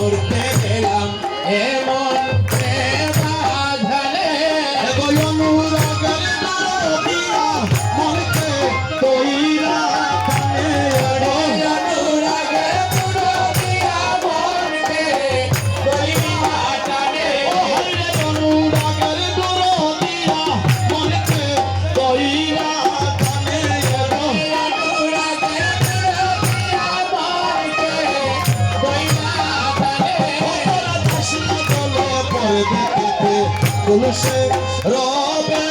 করতে গেলাম এমন বাঁধালে অনুরাগের নদিয়া মনকে কইরা টানে অনুরাগের নদিয়া মনকে কইরা টানে অনুরাগের নদিয়া মনকে কইরা টানে অনুরাগের নদিয়া মনকে কইরা টানে কৃষ্ণ বলে পড়বে তুলসে রবে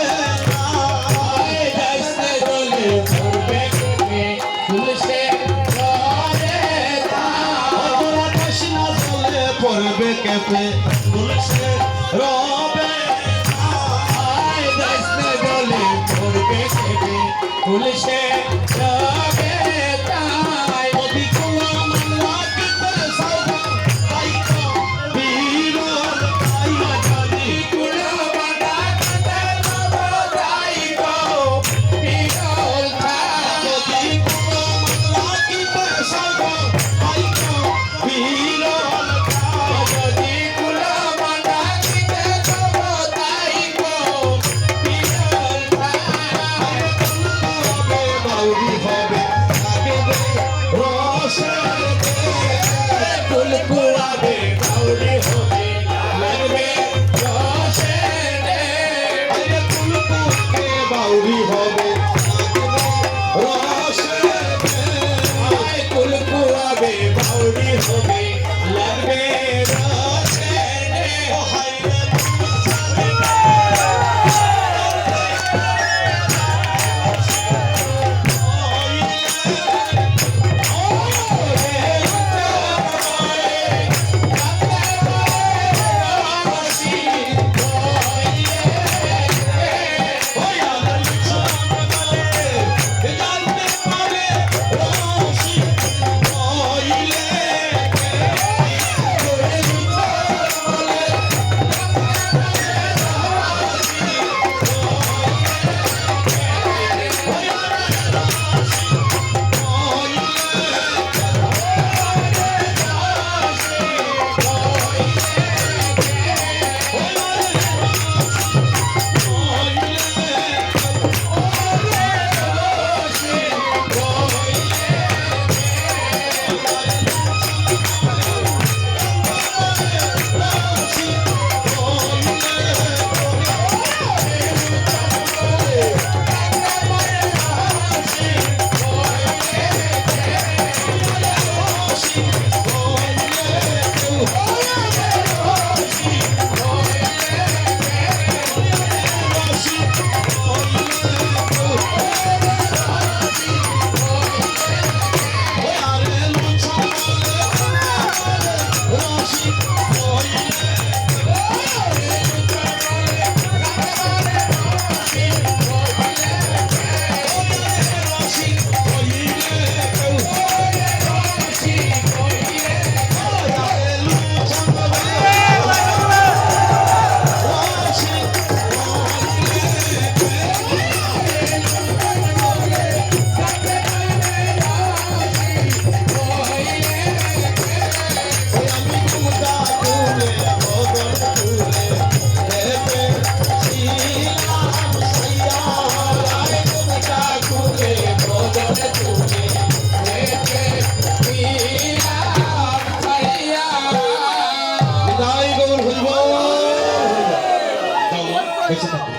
জৈসে বলে পড়বে তুলসে রবে কৃষ্ণ বলে পড়বে কেঁপে তুলসে রবে জৈসে বলে পড়বে কেঁপে তুলসে রবে তাই অবিকুল মামলা কিতে সাইবা তাই তো বীর তাই জানি কুল বাঁধা কাটে নব তাই তো বীর অবিকুল মামলা কিতে সাইবা তাই তো বীর অবিকুল বাঁধা কিতে নব তাই তো বীর বাউরি হবে লাগবে রসের ফুল কুড়াবে বাউরি হবে লাগবে রসের ফুল কুড়কে বাউরি হবে লাগবে রসের ফুল কুড়াবে বাউরি হবে লাগবে বেঁচে থাকুন।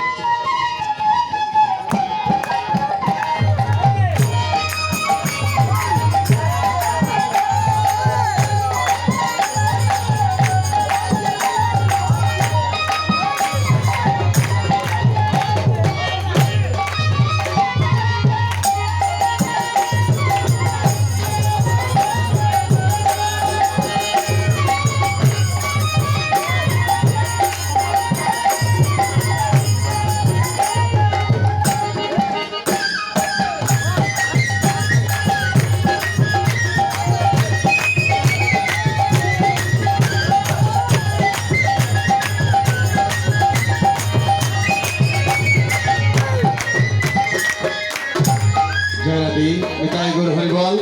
জয়রাধি নিতাই গৌর হরিবল।